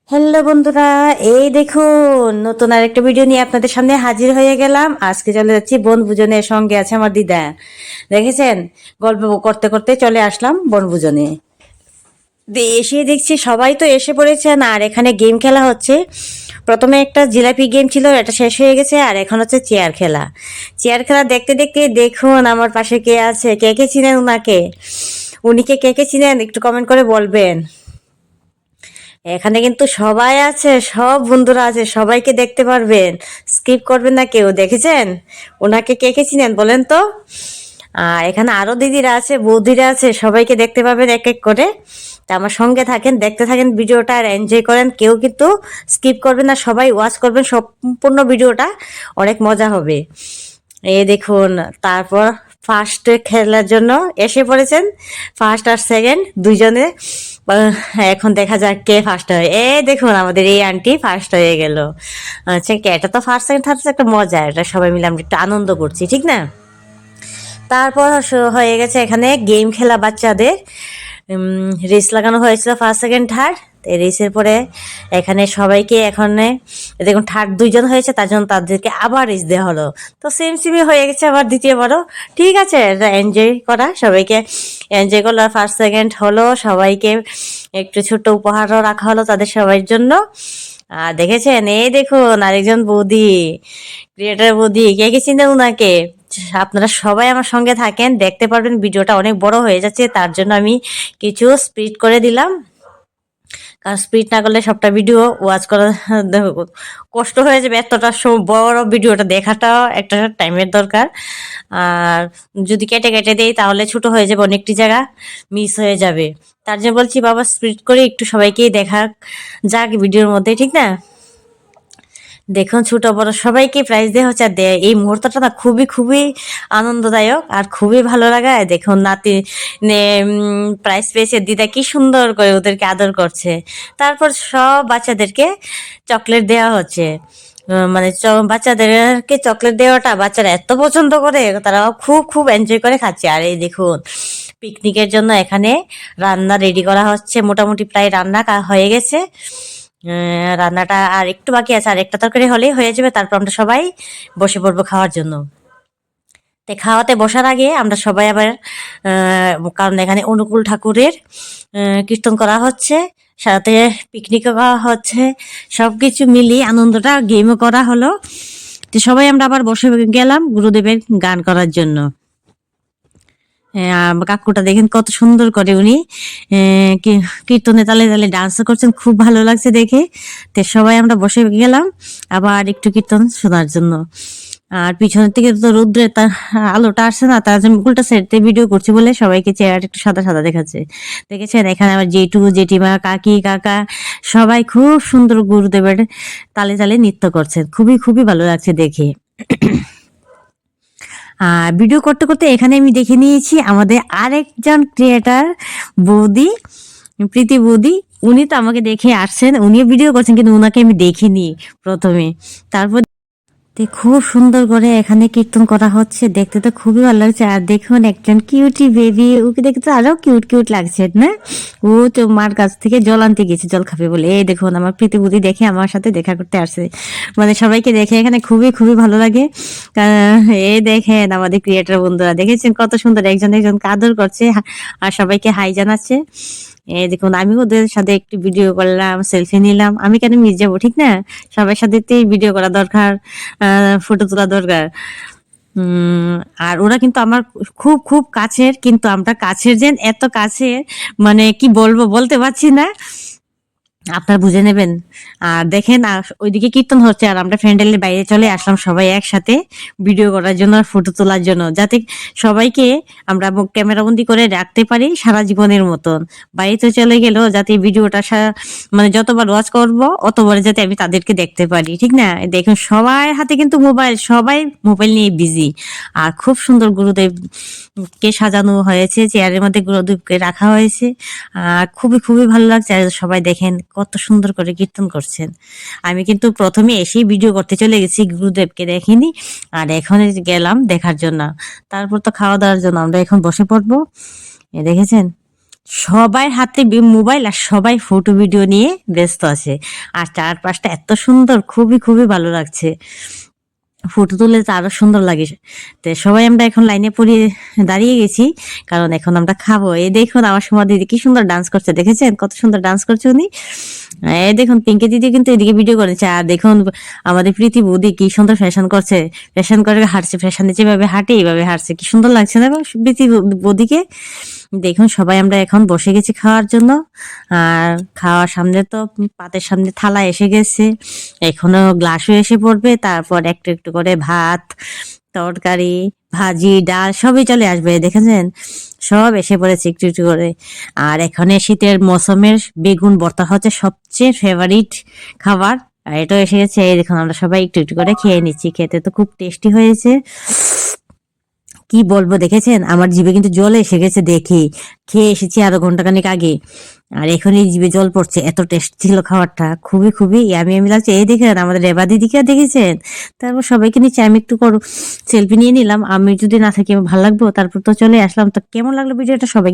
Hello বন্ধুরা, এই দেখুন নতুন আরেকটা ভিডিও নিয়ে আপনাদের সামনে হাজির হয়ে গেলাম। আজকে চলে যাচ্ছি বনভোজনের, সঙ্গে আছে আমার দিদা। দেখেছেন, গল্প করতে করতে চলে আসলাম বনভোজনে। এসে দেখছি সবাই তো এসে পড়েছেন, আর এখানে গেম খেলা হচ্ছে। প্রথমে একটা জিলাপি গেম ছিল, এটা শেষ হয়ে গেছে, আর এখন হচ্ছে চেয়ার খেলা। চেয়ার খেলা দেখতে দেখতে দেখুন আমার পাশে কে আছে, কে কে চিনেন উনাকে, উনিকে কে কে চিনেন একটু কমেন্ট করে বলবেন। এখানে কিন্তু সবাই আছে, সব বন্ধুরা আছে, সবাইকে দেখতে পারবেন, স্কিপ করবেন না কেউ। দেখেছেন ওনাকে কে কে চিনেন বলেন তো? আর এখানে আরো দিদিরা আছে, বৌদিরা আছে, সবাইকে দেখতে পাবেন এক এক করে। তা আমার সঙ্গে থাকেন, দেখতে থাকেন ভিডিওটা, আর এনজয় করেন। কেউ কিন্তু স্কিপ করবেন না, সবাই ওয়াচ করবেন সম্পূর্ণ ভিডিওটা, অনেক মজা হবে। এই দেখুন, তারপর ফার্স্ট খেলার জন্য এসে পড়েছেন, ফার্স্ট আর সেকেন্ড দুইজনে। এখন দেখা যাক কে ফার্স্ট হয়। এই দেখুন আমাদের এই আন্টি ফার্স্ট হয়ে গেল। আচ্ছা, এটা তো ফার্স্ট সেকেন্ড থার্ড একটা মজা, এটা সবাই মিলে আমরা একটু আনন্দ করছি, ঠিক না? তারপর হয়ে গেছে এখানে গেম খেলা বাচ্চাদের। রেস লাগানো হয়েছিল ফার্স্ট সেকেন্ড থার্ড। রেসের পরে এখানে সবাইকে, এখানে দেখুন থার্ড দুইজন হয়েছে, তার জন্য তাদেরকে আবার রেস দেওয়া হলো। তো সেম সেমই হয়ে গেছে আবার দ্বিতীয়বারও। ঠিক আছে, এটা এনজয় করা, সবাইকে এনজয় করলো। ফার্স্ট সেকেন্ড হলো, সবাইকে একটু ছোট্ট উপহারও রাখা হলো তাদের সবার জন্য। আর দেখেছেন, এই দেখুন আরেকজন বৌদি, ক্রিয়েটার বৌদি, কে কে চিনেন উনাকে? আপনারা সবাই আমার সঙ্গে থাকেন, দেখতে পারবেন। ভিডিওটা অনেক বড় হয়ে যাচ্ছে, তার জন্য আমি কিছু স্পিড করে দিলাম, কারণ স্পিড না করলে সবটা ভিডিও ওয়াচ করা কষ্ট হয়ে যাবে। এতটা বড় ভিডিওটা দেখাটা একটা টাইমের দরকার। আর যদি কেটে কেটে দেই তাহলে ছোট হয়ে যাবে, অনেকটি জায়গা মিস হয়ে যাবে। তার জন্য বলছি বাবা, স্পিড করে একটু সবাইকেই দেখা যাক ভিডিওর মধ্যে, ঠিক না? দেখুন ছোট বড় সবাইকে প্রাইজ দেওয়া হচ্ছে। আর এই মুহূর্তটা না খুবই খুবই আনন্দদায়ক আর খুবই ভালো লাগায়। দেখুন নাতি প্রাইজ পেয়েছে, দিদা কি সুন্দর করে ওদেরকে আদর করছে। তারপর সব বাচ্চাদেরকে চকলেট দেওয়া হচ্ছে। মানে বাচ্চাদেরকে চকলেট দেওয়াটা বাচ্চারা এত পছন্দ করে, তারা খুব খুব এনজয় করে খাচ্ছে। আর এই দেখুন পিকনিকের জন্য এখানে রান্না রেডি করা হচ্ছে, মোটামুটি প্রায় রান্না হয়ে গেছে। রান্নাটা আর একটু বাকি আছে, আর একটা তরকারি হলেই হয়ে যাবে। তারপর আমরা সবাই বসে পড়বো খাওয়ার জন্য। তো খাওয়াতে বসার আগে আমরা সবাই আবার কারণ এখানে অনুকূল ঠাকুরের কীর্তন করা হচ্ছে, সাথে পিকনিকও করা হচ্ছে, সবকিছু মিলিয়ে আনন্দটা গেমও করা হলো। তো সবাই আমরা আবার বসে গেলাম গুরুদেবের গান করার জন্য। কাকুটা দেখেন কত সুন্দর করে উনি কীর্তনে তালে তালে ডান্স করছেন, খুব ভালো লাগছে দেখে। তো সবাই আমরা বসে গেলাম আবার একটু কীর্তন শোনার জন্য। আর পিছনের থেকে তো রৌদ্রের আলোটা আসছে না, তার জন্য উল্টা সাইডে ভিডিও করছি বলে সবাইকে চেহারাটা একটু সাদা সাদা দেখাচ্ছে। দেখেছেন এখানে আমার জেঠু জেঠিমা কাকি কাকা সবাই খুব সুন্দর গুরুদেবের তালে তালে নৃত্য করছেন, খুবই খুবই ভালো লাগছে দেখে। আর ভিডিও করতে করতে এখানে আমি দেখে নিয়েছি আমাদের আরেকজন ক্রিয়েটার বৌদি, প্রীতি বৌদি। উনি তো আমাকে দেখে আসছেন, উনিও ভিডিও করছেন, কিন্তু উনাকে আমি দেখিনি প্রথমে। তারপর খুব সুন্দর করে এখানে কীর্তন করা হচ্ছে, দেখতে তো খুবই ভালো লাগছে। আর দেখুন একজন কিউটি বেবি, ওকে দেখতে তো আরো কিউট কিউট লাগছে না? ও তো মার কাছ থেকে জল আনতে গেছে, জল খাবে বলে। এই দেখুন আমার প্রীতিবুদি দেখে আমার সাথে দেখা করতে আসছে। মানে সবাইকে দেখে এখানে খুবই খুবই ভালো লাগে। এই দেখেন আমাদের ক্রিয়েটার বন্ধুরা, দেখেছেন কত সুন্দর একজন একজনকে আদর করছে আর সবাইকে হাই জানাচ্ছে। এই দেখুন আমি ওদের সাথে একটু ভিডিও করলাম, সেলফি নিলাম। আমি কেন মিস যাবো, ঠিক না? সবার সাথে ভিডিও করা দরকার, ফটো তোলা দরকার। আর ওরা কিন্তু আমার খুব খুব কাছের, কিন্তু আমরা কাছের যে এত কাছের, মানে কি বলবো বলতে পারছি না, আপনার বুঝে নেবেন। আর দেখেন ওইদিকে কীর্তন হচ্ছে, আর আমরা প্যান্ডেলের বাইরে চলে আসলাম সবাই একসাথে ভিডিও করার জন্য, ফটো তোলার জন্য, যাতে সবাইকে আমরা ক্যামেরা বন্দি করে রাখতে পারি সারা জীবনের মতন। বাড়িতে চলে গেল যাতে ভিডিওটা মানে যতবার ওয়াচ করব অতবার যাতে আমি তাদেরকে দেখতে পারি, ঠিক না? দেখুন সবার হাতে কিন্তু মোবাইল, সবাই মোবাইল নিয়ে বিজি। আর খুব সুন্দর গুরুদেবকে সাজানো হয়েছে, চেয়ারের মধ্যে গুরুদেবকে রাখা হয়েছে। আর খুবই খুবই ভালো লাগছে। আর সবাই দেখেন কত সুন্দর করে কীর্তন করছেন। আমি কিন্তু প্রথমে এসেই ভিডিও করতে চলে গেছি, গুরুদেবকে দেখিনি, আর এখন গেলাম দেখার জন্য। তারপর তো খাওয়া দাওয়ার জন্য আমরা এখন বসে পড়বো। দেখেছেন সবার হাতে মোবাইল আর সবাই ফটো ভিডিও নিয়ে ব্যস্ত আছে। আর চারপাশটা এত সুন্দর, খুবই খুবই ভালো লাগছে। ফটো তুললে তো আরো সুন্দর লাগে। তো সবাই আমরা এখন লাইনে পড়ে দাঁড়িয়ে গেছি, কারণ এখন আমরা খাবো। এই দেখুন আমার সুমা দিদি কি সুন্দর ডান্স করছে, দেখেছেন কত সুন্দর ডান্স করছে উনি। এই দেখুন পিঙ্কি দিদি কিন্তু এদিকে ভিডিও করেছে, আর দেখুন আমাদের প্রীতি বৌদি কি সুন্দর ফ্যাশন করছে, ফ্যাশন করে হাঁটছে, ফ্যাশনে যেভাবে হাঁটে এইভাবে হাঁটছে, কি সুন্দর লাগছে না প্রীতি বৌদিকে। দেখুন সবাই আমরা এখন বসে গেছি খাওয়ার জন্য। আর খাওয়ার সামনে তো পাতের সামনে থালা এসে গেছে, এখনো গ্লাসও এসে পড়বে, তারপর একটু একটু করে ভাত, তরকারি, ভাজি, ডাল সবই চলে আসবে, দেখেছেন সব এসে পড়েছে একটু একটু করে। আর এখানে শীতের মৌসুমের বেগুন ভর্তা হচ্ছে সবচেয়ে ফেভারিট খাবার, আর এটাও এসে গেছে। এই দেখুন আমরা সবাই একটু একটু করে খেয়ে নিচ্ছি, খেতে তো খুব টেস্টি হয়েছে, কি বলবো। দেখেছেন আমার জিভে কিন্তু জল এসে গেছে, দেখি খেয়ে এসেছি আরো ঘন্টাখানেক আগে, আর এখনই জিভে জল পড়ছে, এত টেস্ট ছিল খাবারটা, খুবই খুবই ইয়ামি ইয়ামি লাগছে। এই দেখেন আমাদের রেবা দিদিকে দেখেছেন, তারপর সবাইকে নিচে আমি একটু করো সেলফি নিয়ে নিলাম, আমি যদি না থাকি আমার ভালো লাগবো, তারপর তো চলে আসলাম। তো কেমন লাগলো ভিডিওটা সবাই